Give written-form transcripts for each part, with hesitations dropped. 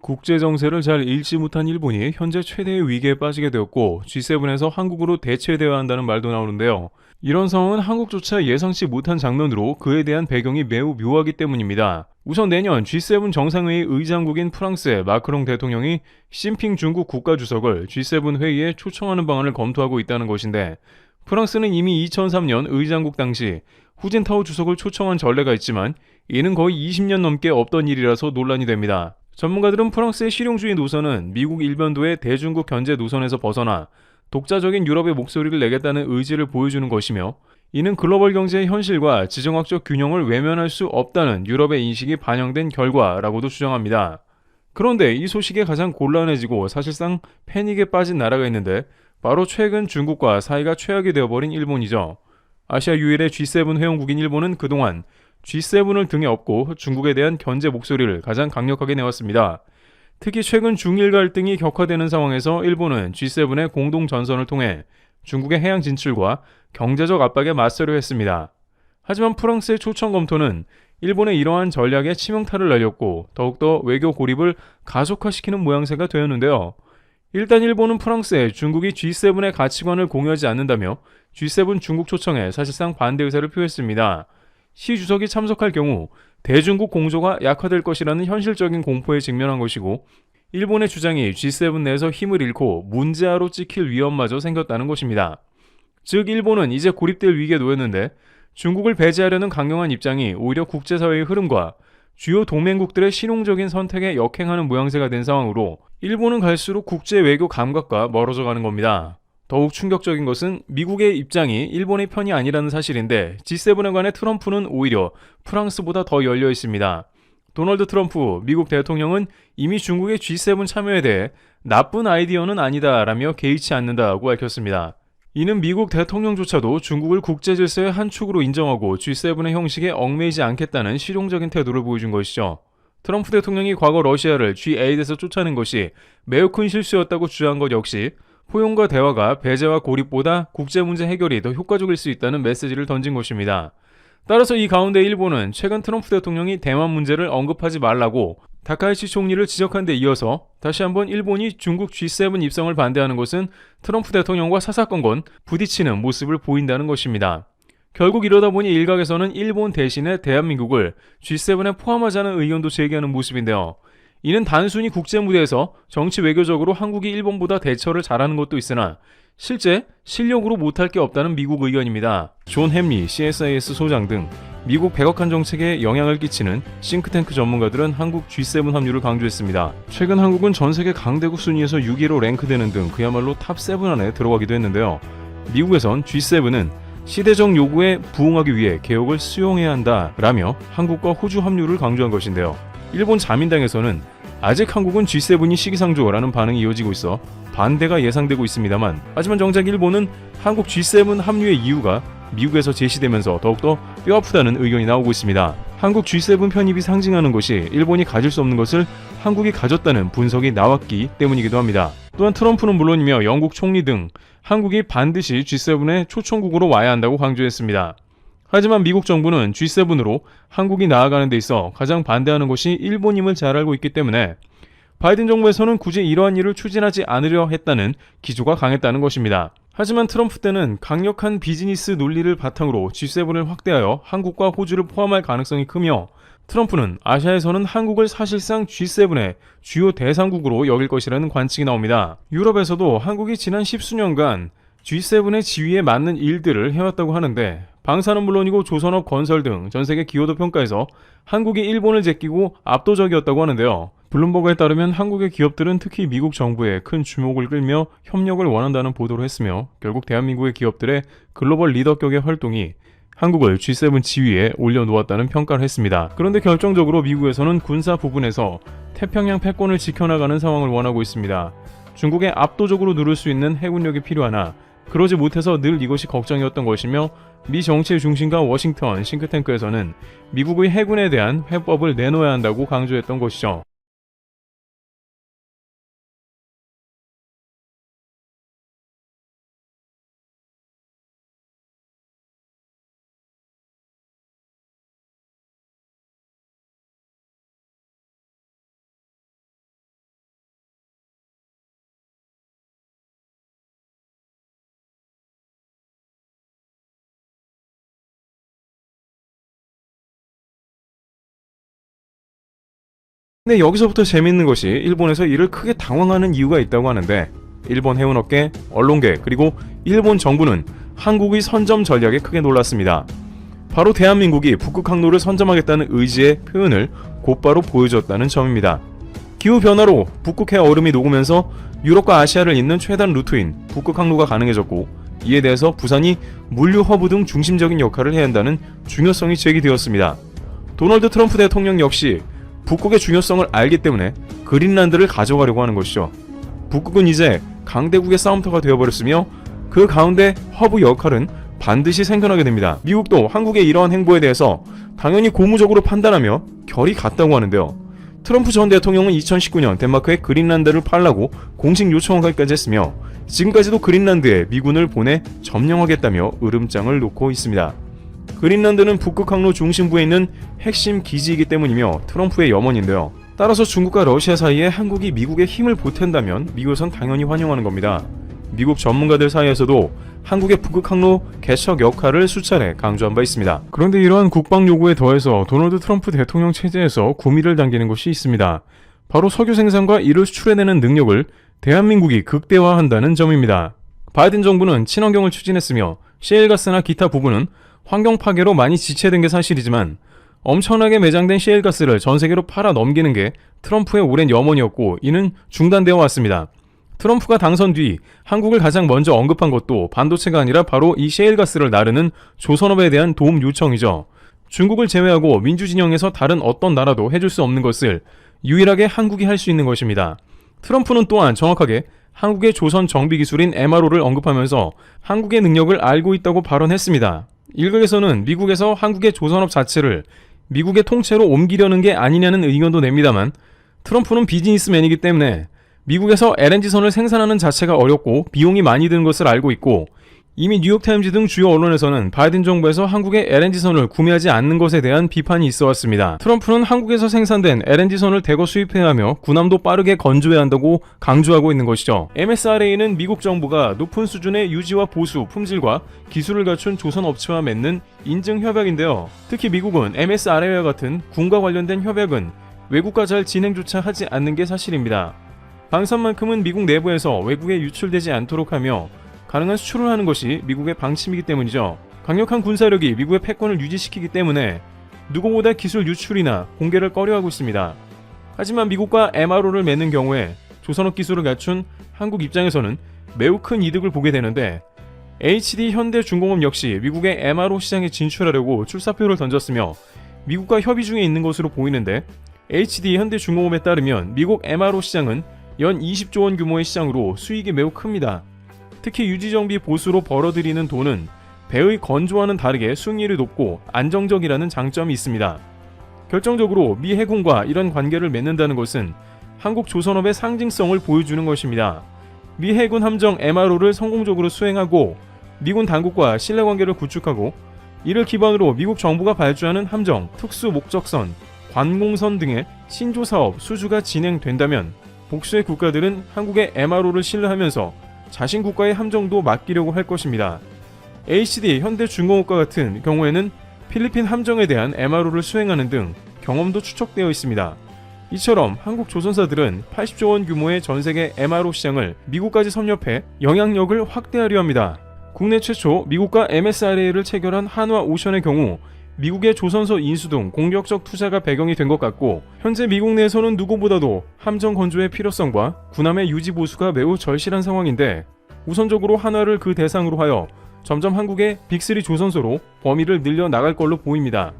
국제 정세를 잘 읽지 못한 일본이 현재 최대의 위기에 빠지게 되었고 G7에서 한국으로 대체되어야 한다는 말도 나오는데요. 이런 상황은 한국조차 예상치 못한 장면으로 그에 대한 배경이 매우 묘하기 때문입니다. 우선 내년 G7 정상회의 의장국인 프랑스의 마크롱 대통령이 시진핑 중국 국가주석을 G7 회의에 초청하는 방안을 검토하고 있다는 것인데, 프랑스는 이미 2003년 의장국 당시 후진타오 주석을 초청한 전례가 있지만 이는 거의 20년 넘게 없던 일이라서 논란이 됩니다. 전문가들은 프랑스의 실용주의 노선은 미국 일변도의 대중국 견제 노선에서 벗어나 독자적인 유럽의 목소리를 내겠다는 의지를 보여주는 것이며, 이는 글로벌 경제의 현실과 지정학적 균형을 외면할 수 없다는 유럽의 인식이 반영된 결과라고도 주장합니다. 그런데 이 소식에 가장 곤란해지고 사실상 패닉에 빠진 나라가 있는데, 바로 최근 중국과 사이가 최악이 되어버린 일본이죠. 아시아 유일의 G7 회원국인 일본은 그동안 G7을 등에 업고 중국에 대한 견제 목소리를 가장 강력하게 내왔습니다. 특히 최근 중일 갈등이 격화되는 상황에서 일본은 G7의 공동 전선을 통해 중국의 해양 진출과 경제적 압박에 맞서려 했습니다. 하지만 프랑스의 초청 검토는 일본의 이러한 전략에 치명타를 날렸고 더욱더 외교 고립을 가속화시키는 모양새가 되었는데요. 일단 일본은 프랑스에 중국이 G7의 가치관을 공유하지 않는다며 G7 중국 초청에 사실상 반대 의사를 표했습니다. 시 주석이 참석할 경우 대중국 공조가 약화될 것이라는 현실적인 공포에 직면한 것이고, 일본의 주장이 G7 내에서 힘을 잃고 문제아로 찍힐 위험마저 생겼다는 것입니다. 즉 일본은 이제 고립될 위기에 놓였는데, 중국을 배제하려는 강경한 입장이 오히려 국제사회의 흐름과 주요 동맹국들의 실용적인 선택에 역행하는 모양새가 된 상황으로 일본은 갈수록 국제 외교 감각과 멀어져 가는 겁니다. 더욱 충격적인 것은 미국의 입장이 일본의 편이 아니라는 사실인데, G7에 관해 트럼프는 오히려 프랑스보다 더 열려 있습니다. 도널드 트럼프 미국 대통령은 이미 중국의 G7 참여에 대해 나쁜 아이디어는 아니다라며 개의치 않는다고 밝혔습니다. 이는 미국 대통령조차도 중국을 국제 질서의 한 축으로 인정하고 G7의 형식에 얽매이지 않겠다는 실용적인 태도를 보여준 것이죠. 트럼프 대통령이 과거 러시아를 G8에서 쫓아낸 것이 매우 큰 실수였다고 주장한 것 역시 포용과 대화가 배제와 고립보다 국제 문제 해결이 더 효과적일 수 있다는 메시지를 던진 것입니다. 따라서 이 가운데 일본은 최근 트럼프 대통령이 대만 문제를 언급하지 말라고 다카이치 총리를 지적한 데 이어서 다시 한번 일본이 중국 G7 입성을 반대하는 것은 트럼프 대통령과 사사건건 부딪히는 모습을 보인다는 것입니다. 결국 이러다 보니 일각에서는 일본 대신에 대한민국을 G7에 포함하자는 의견도 제기하는 모습인데요. 이는 단순히 국제 무대에서 정치 외교적으로 한국이 일본보다 대처를 잘하는 것도 있으나 실제 실력으로 못할 게 없다는 미국 의견입니다. 존 햄리 CSIS 소장 등 미국 백악관 정책에 영향을 끼치는 싱크탱크 전문가들은 한국 G7 합류를 강조했습니다. 최근 한국은 전 세계 강대국 순위에서 6위로 랭크되는 등 그야말로 탑7 안에 들어가기도 했는데요. 미국에선 G7은 시대적 요구에 부응하기 위해 개혁을 수용해야 한다라며 한국과 호주 합류를 강조한 것인데요. 일본 자민당에서는 아직 한국은 G7이 시기상조라는 반응이 이어지고 있어 반대가 예상되고 있습니다만, 하지만 정작 일본은 한국 G7 합류의 이유가 미국에서 제시되면서 더욱더 뼈아프다는 의견이 나오고 있습니다. 한국 G7 편입이 상징하는 것이 일본이 가질 수 없는 것을 한국이 가졌다는 분석이 나왔기 때문이기도 합니다. 또한 트럼프는 물론이며 영국 총리 등 한국이 반드시 G7의 초청국으로 와야 한다고 강조했습니다. 하지만 미국 정부는 G7으로 한국이 나아가는 데 있어 가장 반대하는 것이 일본임을 잘 알고 있기 때문에 바이든 정부에서는 굳이 이러한 일을 추진하지 않으려 했다는 기조가 강했다는 것입니다. 하지만 트럼프 때는 강력한 비즈니스 논리를 바탕으로 G7을 확대하여 한국과 호주를 포함할 가능성이 크며, 트럼프는 아시아에서는 한국을 사실상 G7의 주요 대상국으로 여길 것이라는 관측이 나옵니다. 유럽에서도 한국이 지난 10수년간 G7의 지위에 맞는 일들을 해왔다고 하는데, 방사는 물론이고 조선업 건설 등 전세계 기여도 평가에서 한국이 일본을 제끼고 압도적이었다고 하는데요. 블룸버그에 따르면 한국의 기업들은 특히 미국 정부에 큰 주목을 끌며 협력을 원한다는 보도를 했으며, 결국 대한민국의 기업들의 글로벌 리더격의 활동이 한국을 G7 지위에 올려놓았다는 평가를 했습니다. 그런데 결정적으로 미국에서는 군사 부분에서 태평양 패권을 지켜나가는 상황을 원하고 있습니다. 중국에 압도적으로 누를 수 있는 해군력이 필요하나 그러지 못해서 늘 이것이 걱정이었던 것이며, 미 정치의 중심가 워싱턴 싱크탱크에서는 미국의 해군에 대한 회법을 내놓아야 한다고 강조했던 것이죠. 근데 여기서부터 재밌는 것이 일본에서 이를 크게 당황하는 이유가 있다고 하는데, 일본 해운업계, 언론계, 그리고 일본 정부는 한국의 선점 전략에 크게 놀랐습니다. 바로 대한민국이 북극 항로를 선점하겠다는 의지의 표현을 곧바로 보여줬다는 점입니다. 기후변화로 북극해 얼음이 녹으면서 유럽과 아시아를 잇는 최단 루트인 북극 항로가 가능해졌고, 이에 대해서 부산이 물류 허브 등 중심적인 역할을 해야 한다는 중요성이 제기되었습니다. 도널드 트럼프 대통령 역시 북극의 중요성을 알기 때문에 그린란드를 가져가려고 하는 것이죠. 북극은 이제 강대국의 싸움터가 되어버렸으며 그 가운데 허브 역할은 반드시 생겨나게 됩니다. 미국도 한국의 이러한 행보에 대해서 당연히 고무적으로 판단하며 결이 같다고 하는데요. 트럼프 전 대통령은 2019년 덴마크에 그린란드를 팔라고 공식 요청하기까지 했으며, 지금까지도 그린란드에 미군을 보내 점령하겠다며 으름장을 놓고 있습니다. 그린란드는 북극 항로 중심부에 있는 핵심 기지이기 때문이며 트럼프의 염원인데요. 따라서 중국과 러시아 사이에 한국이 미국에 힘을 보탠다면 미국은 당연히 환영하는 겁니다. 미국 전문가들 사이에서도 한국의 북극 항로 개척 역할을 수차례 강조한 바 있습니다. 그런데 이러한 국방 요구에 더해서 도널드 트럼프 대통령 체제에서 구미를 당기는 것이 있습니다. 바로 석유 생산과 이를 수출해내는 능력을 대한민국이 극대화한다는 점입니다. 바이든 정부는 친환경을 추진했으며 셰일가스나 기타 부분은 환경 파괴로 많이 지체된 게 사실이지만, 엄청나게 매장된 셰일가스를 전 세계로 팔아 넘기는 게 트럼프의 오랜 염원이었고, 이는 중단되어 왔습니다. 트럼프가 당선 뒤 한국을 가장 먼저 언급한 것도 반도체가 아니라 바로 이 셰일가스를 나르는 조선업에 대한 도움 요청이죠. 중국을 제외하고 민주진영에서 다른 어떤 나라도 해줄 수 없는 것을 유일하게 한국이 할 수 있는 것입니다. 트럼프는 또한 정확하게 한국의 조선 정비 기술인 MRO를 언급하면서 한국의 능력을 알고 있다고 발언했습니다. 일각에서는 미국에서 한국의 조선업 자체를 미국의 통째로 옮기려는 게 아니냐는 의견도 냅니다만, 트럼프는 비즈니스맨이기 때문에 미국에서 LNG선을 생산하는 자체가 어렵고 비용이 많이 드는 것을 알고 있고, 이미 뉴욕타임즈 등 주요 언론에서는 바이든 정부에서 한국의 LNG선을 구매하지 않는 것에 대한 비판이 있어 왔습니다. 트럼프는 한국에서 생산된 LNG선을 대거 수입해야 하며 군함도 빠르게 건조해야 한다고 강조하고 있는 것이죠. MSRA는 미국 정부가 높은 수준의 유지와 보수, 품질과 기술을 갖춘 조선 업체와 맺는 인증 협약인데요. 특히 미국은 MSRA와 같은 군과 관련된 협약은 외국과 잘 진행조차 하지 않는 게 사실입니다. 방산만큼은 미국 내부에서 외국에 유출되지 않도록 하며 가능한 수출을 하는 것이 미국의 방침이기 때문이죠. 강력한 군사력이 미국의 패권을 유지시키기 때문에 누구보다 기술 유출이나 공개를 꺼려하고 있습니다. 하지만 미국과 MRO를 맺는 경우에 조선업 기술을 갖춘 한국 입장에서는 매우 큰 이득을 보게 되는데, HD 현대중공업 역시 미국의 MRO 시장에 진출하려고 출사표를 던졌으며 미국과 협의 중에 있는 것으로 보이는데, HD 현대중공업에 따르면 미국 MRO 시장은 연 20조 원 규모의 시장으로 수익이 매우 큽니다. 특히 유지정비 보수로 벌어들이는 돈은 배의 건조와는 다르게 수익률이 높고 안정적이라는 장점이 있습니다. 결정적으로 미 해군과 이런 관계를 맺는다는 것은 한국 조선업의 상징성을 보여주는 것입니다. 미 해군 함정 MRO를 성공적으로 수행하고 미군 당국과 신뢰관계를 구축하고, 이를 기반으로 미국 정부가 발주하는 함정, 특수 목적선, 관공선 등의 신조사업 수주가 진행된다면 복수의 국가들은 한국의 MRO를 신뢰하면서 자신 국가의 함정도 맡기려고 할 것입니다. HD 현대중공업과 같은 경우에는 필리핀 함정에 대한 MRO를 수행하는 등 경험도 추적되어 있습니다. 이처럼 한국 조선사들은 80조 원 규모의 전세계 MRO 시장을 미국까지 섭렵해 영향력을 확대하려 합니다. 국내 최초 미국과 MSRA를 체결한 한화오션의 경우 미국의 조선소 인수 등 공격적 투자가 배경이 된 것 같고, 현재 미국 내에서는 누구보다도 함정 건조의 필요성과 군함의 유지 보수가 매우 절실한 상황인데, 우선적으로 한화를 그 대상으로 하여 점점 한국의 빅3 조선소로 범위를 늘려 나갈 걸로 보입니다.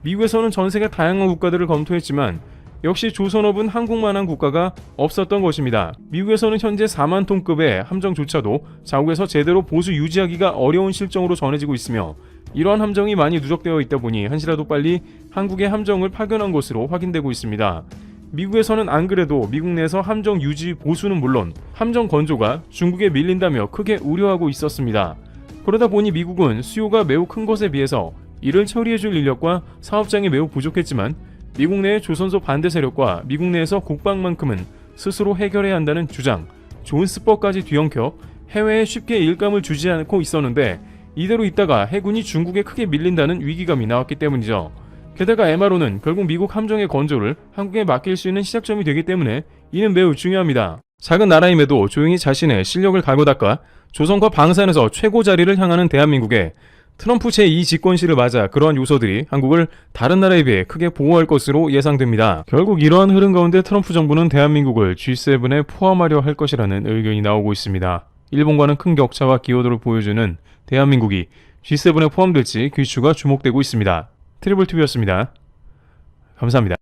미국에서는 전 세계 다양한 국가들을 검토했지만 역시 조선업은 한국만한 국가가 없었던 것입니다. 미국에서는 현재 4만 톤급의 함정조차도 자국에서 제대로 보수 유지하기가 어려운 실정으로 전해지고 있으며, 이러한 함정이 많이 누적되어 있다 보니 한시라도 빨리 한국의 함정을 파견한 것으로 확인되고 있습니다. 미국에서는 안 그래도 미국 내에서 함정 유지 보수는 물론 함정 건조가 중국에 밀린다며 크게 우려하고 있었습니다. 그러다 보니 미국은 수요가 매우 큰 것에 비해서 이를 처리해줄 인력과 사업장이 매우 부족했지만, 미국 내의 조선소 반대 세력과 미국 내에서 국방만큼은 스스로 해결해야 한다는 주장, 존스법까지 뒤엉켜 해외에 쉽게 일감을 주지 않고 있었는데, 이대로 있다가 해군이 중국에 크게 밀린다는 위기감이 나왔기 때문이죠. 게다가 MRO는 결국 미국 함정의 건조를 한국에 맡길 수 있는 시작점이 되기 때문에 이는 매우 중요합니다. 작은 나라임에도 조용히 자신의 실력을 갈고 닦아 조선과 방산에서 최고 자리를 향하는 대한민국에 트럼프 제2 집권시를 맞아 그러한 요소들이 한국을 다른 나라에 비해 크게 보호할 것으로 예상됩니다. 결국 이러한 흐름 가운데 트럼프 정부는 대한민국을 G7에 포함하려 할 것이라는 의견이 나오고 있습니다. 일본과는 큰 격차와 기여도를 보여주는 대한민국이 G7에 포함될지 귀추가 주목되고 있습니다. 트리블TV였습니다. 감사합니다.